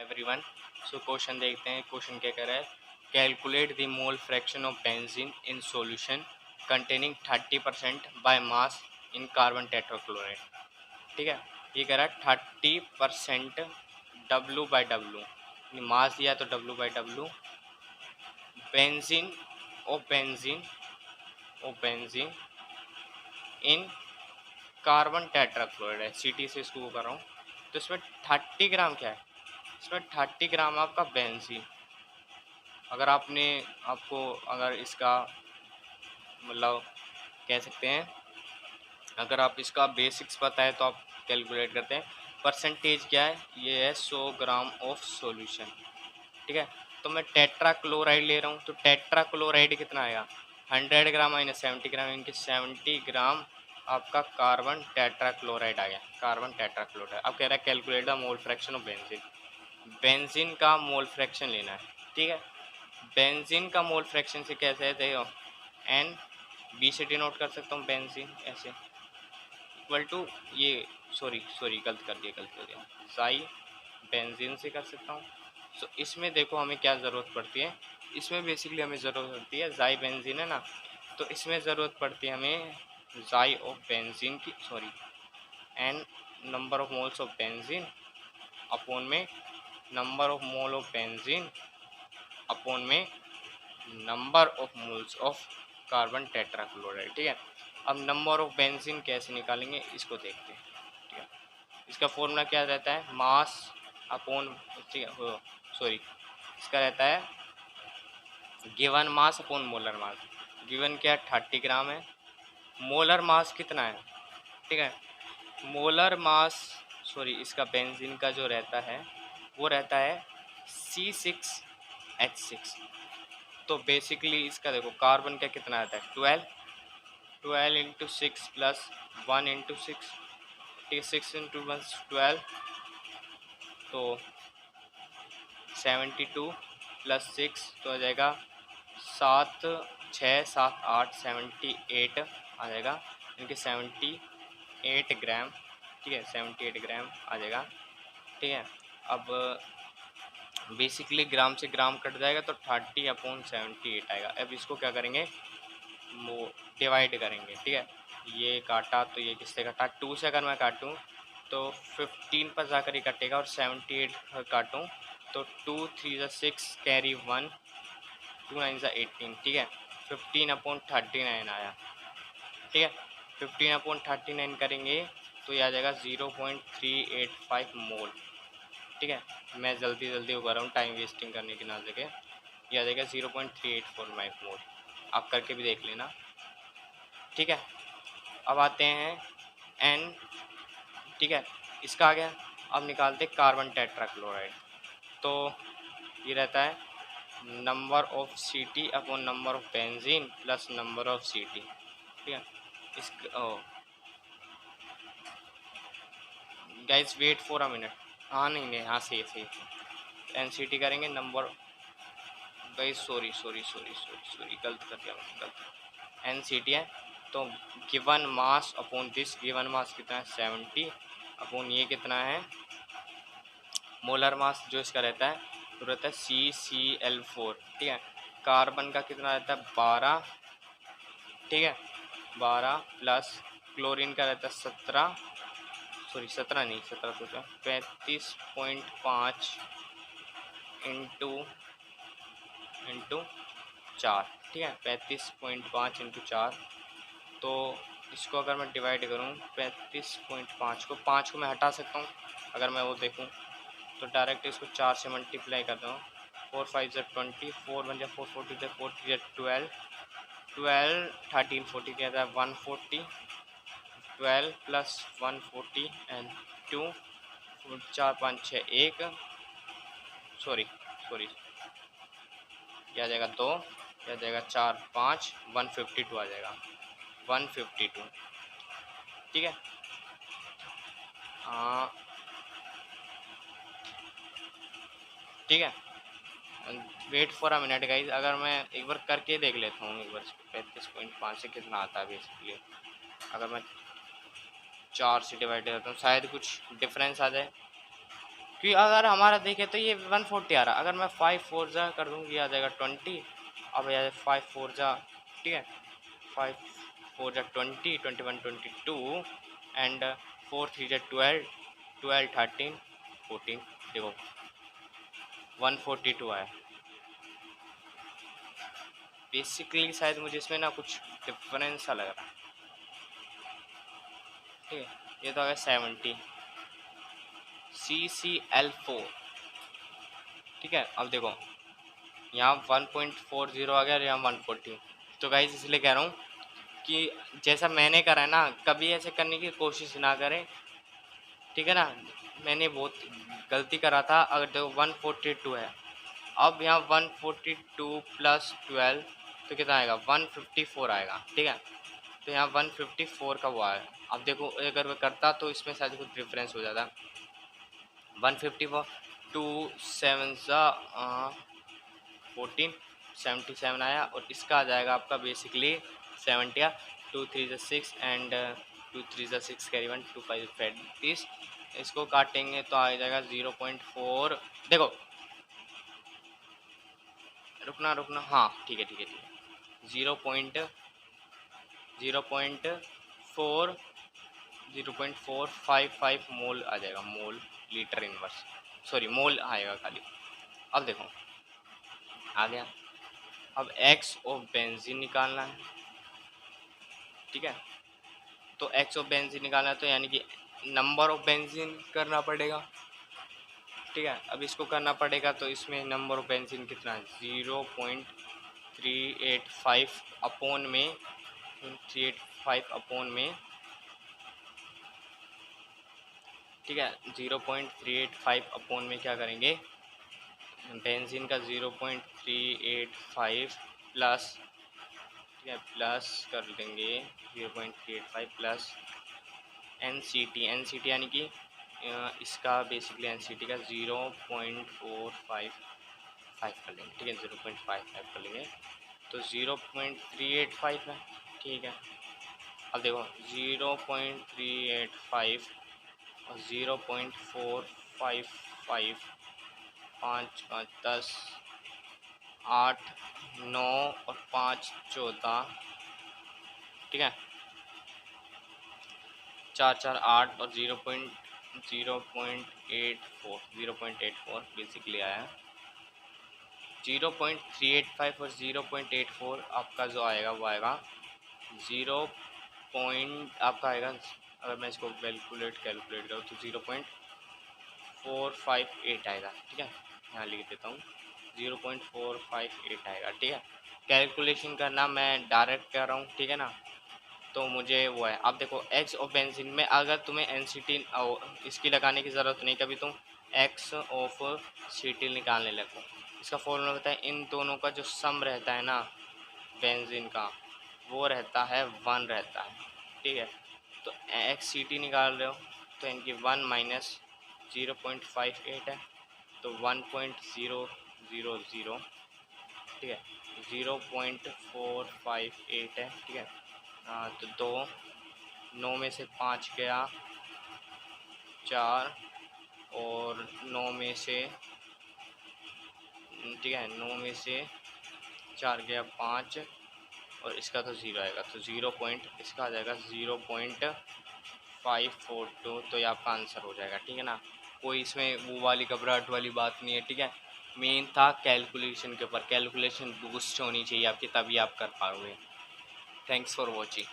Everyone. So question देखते हैं। Question क्या कह रहा है, calculate the mole fraction of benzene in solution containing 30% by mass in carbon tetrachloride. ठीक है, ये कह रहा है 30% डब्लू बाई डब्लू, मास दिया तो W by W benzene benzene in carbon tetrachloride है, सी टी से इसको वो कर रहा हूँ। तो इसमें 30 ग्राम क्या है, इसमें 30 ग्राम आपका बेंजीन। अगर अगर इसका मतलब कह सकते हैं, अगर आप इसका बेसिक्स पता है तो आप कैलकुलेट करते हैं। परसेंटेज क्या है, ये है 100 ग्राम ऑफ सॉल्यूशन। ठीक है, तो मैं टेट्रा क्लोराइड ले रहा हूँ, तो टेट्रा क्लोराइड कितना आएगा, 100 ग्राम माइनस 70 ग्राम इनके 70 ग्राम आपका कार्बन टेट्रा क्लोराइड आ गया। कार्बन टेट्रा क्लोराइड अब कह रहा है calculate the mole fraction of benzene. Benzene का मोल फ्रैक्शन लेना है। ठीक है, बेंजीन का मोल फ्रैक्शन से कैसे है देखो, एन बी से डिनोट कर सकता हूँ बेंजीन ऐसे, इक्वल टू ये सॉरी गलत कर दिया साई बेंजीन से कर सकता हूँ। सो इसमें देखो हमें क्या ज़रूरत पड़ती है, इसमें बेसिकली हमें ज़रूरत पड़ती है जाई बेंजीन है ना, तो इसमें ज़रूरत पड़ती है हमें जाई ऑफ बेंजीन की, n number of moles of benzene upon में number of mole of benzene upon में number of moles of carbon tetrachloride. ठीक है, अब नंबर ऑफ बेंजीन कैसे निकालेंगे इसको देखते हैं। ठीक है, इसका फॉर्मूला क्या रहता है, मास अपॉन, इसका रहता है given mass upon molar mass. Given क्या 30 ग्राम है, मोलर मास कितना है। ठीक है, मोलर मास इसका बेंजीन का जो रहता है वो रहता है C6H6। तो बेसिकली इसका देखो कार्बन का कितना आता है 12 इंटू 6 प्लस 1 इंटू 6, 6 इंटू 1 12, तो 72 प्लस 6 तो आ जाएगा 7 6 7 8 78 आ जाएगा, इनके 78 ग्राम। ठीक है, 78 ग्राम आ जाएगा। ठीक है, अब बेसिकली ग्राम से ग्राम कट जाएगा तो 30/78 आएगा। अब इसको क्या करेंगे, वो डिवाइड करेंगे। ठीक है, ये काटा तो ये किससे काटा, 2 से अगर मैं काटूँ तो 15 पर जाकर ये कटेगा, और 78 पर काटूँ तो 2 3 6 कैरी 1 2 9 18। ठीक है, 15/39 आया। ठीक है, 15/39 करेंगे तो ये आ जाएगा 0.385 मोल। ठीक है, मैं जल्दी वो कर रहा हूँ टाइम वेस्टिंग करने की ना जगह, ये आ जाएगा 0.3845 मोल। आप करके भी देख लेना। ठीक है, अब आते हैं एन। ठीक है, इसका आ गया। अब निकालते कार्बन टेट्राक्लोराइड। तो ये रहता है number of C T upon number of benzene plus number of C T. ठीक है, इस guys wait for a minute. हाँ नहीं हाँ सही एन सी टी करेंगे नंबर, गाइस सॉरी गलत कर दिया मैंने, गलत। एन सी टी है तो given mass upon this, given mass कितना है 70 अपॉन ये कितना है मोलर मास जो इसका रहता है, तो रहता है CCl4। ठीक है, कार्बन का कितना रहता है 12। ठीक है, 12 प्लस क्लोरीन का रहता है 17, 17 नहीं 17 तो 35.5 इंटू 4। ठीक है, 35.5 इंटू 4। तो इसको अगर मैं डिवाइड करूँ 35.5 को 5 को मैं हटा सकता हूँ, अगर मैं वो देखूँ तो डायरेक्ट इसको 4 से मल्टीप्लाई करता हूँ। 4 5 ज़ा 20, 4 1 ज़ा 4 40 ज़ा 4 3 ज़ा 12, 12 13 40 क्या था 140, 12 प्लस 140 एंड 2 4 5 6 1 सॉरी क्या आ जाएगा 2, क्या आ जाएगा 4 5 152 आ जाएगा 152। ठीक है, हाँ ठीक है, wait for a minute guys, अगर मैं एक बार करके देख लेता हूँ एक बार 35.5 से कितना आता है बेसिकली। अगर मैं 4 से डिवाइड करता हूँ शायद कुछ डिफरेंस आ जाए। क्योंकि अगर हमारा देखें तो ये 140 आ रहा, अगर मैं 5 4 जा कर दूँ ये आ जाएगा 20, अब आ 5 4 जा, ठीक है, 5 4 जा 20, 21 22 एंड 4 3 जा 12, 12 13 14, देखो 142 आया। बेसिकली शायद मुझे इसमें ना कुछ डिफरेंस सा लग रहा है, ठीक है। ये तो आ गया 70 CCl4, ठीक है। अब देखो यहाँ 1.40 आ गया और यहाँ 140, तो गाइस इसलिए कह रहा हूँ कि जैसा मैंने करा है ना, कभी ऐसे करने की कोशिश ना करें, ठीक है ना। मैंने बहुत गलती करा था। अगर देखो 142 है, अब यहाँ 142 प्लस 12 तो कितना आएगा 154 आएगा, ठीक है। तो यहाँ 154 का वो आएगा। अब देखो अगर मैं करता तो इसमें शायद कुछ डिफरेंस हो जाता। 154 2 7 14 77 आया, और इसका आ जाएगा आपका बेसिकली 70, 2 3 6 एंड 2 3 6 कैरी 1 2 5 30। इसको काटेंगे तो आ जाएगा 0.4, देखो रुकना रुकना, हाँ ठीक है ठीक है ठीक है, 0.455 मोल आ जाएगा, मोल लीटर इनवर्स, सॉरी मोल आएगा खाली। अब देखो आ गया। अब एक्स ऑफ बेंजीन निकालना है, ठीक है। तो एक्स ऑफ बेंजीन निकालना है तो यानी कि नंबर ऑफ बेंजीन करना पड़ेगा, ठीक है। अब इसको करना पड़ेगा तो इसमें नंबर ऑफ बेंजीन कितना है 0.385 अपॉन में 385 अपॉन में, ठीक है। 0.385 अपॉन में क्या करेंगे, बेंजीन का 0.385 प्लस, ठीक है, प्लस कर देंगे 0.385 प्लस एन सी टी यानी कि इसका बेसिकली एन सी टी का 0.455 कर लेंगे, ठीक है, 0.55 कर लेंगे तो 0.385 है, ठीक है। अब देखो 0.385 और 0.455, 5 5 10, 8 9 और 5 14, ठीक है, 4 4 8 और 0.84 बेसिकली आया। 0.385 और 0.84 आपका जो आएगा वो आएगा 0 पॉइंट आपका आएगा, अगर मैं इसको कैलकुलेट करूँ तो 0.458 आएगा, ठीक है। यहाँ लिख देता हूँ 0.458 आएगा, ठीक है। कैलकुलेशन करना मैं डायरेक्ट कर रहा हूँ, ठीक है ना। तो मुझे वो है, अब देखो एक्स ऑफ बेंजीन में अगर तुम्हें एनसीटी इसकी लगाने की ज़रूरत नहीं, कभी तुम एक्स ऑफ सीटी निकालने लगो। इसका फॉर्मूला बताए, इन दोनों का जो सम रहता है ना बेंजीन का, वो रहता है 1 रहता है, ठीक है। तो एक्स सी टी निकाल रहे हो तो इनकी 1 माइनस 0.58 है तो 1.000, ठीक है, 0.458 है, ठीक है। तो 2 9 में से 5 गया 4 और 9 में से, ठीक है, 9 में से 4 गया 5 और इसका तो 0 आएगा, तो 0 पॉइंट इसका आ जाएगा 0.542, तो ये आपका आंसर हो जाएगा, ठीक है ना। कोई इसमें वो वाली घबराहट वाली बात नहीं है, ठीक है। मेन था कैलकुलेशन के ऊपर, कैलकुलेशन बूस्ट होनी चाहिए आपकी, तभी आप कर पाओगे। Thanks for watching.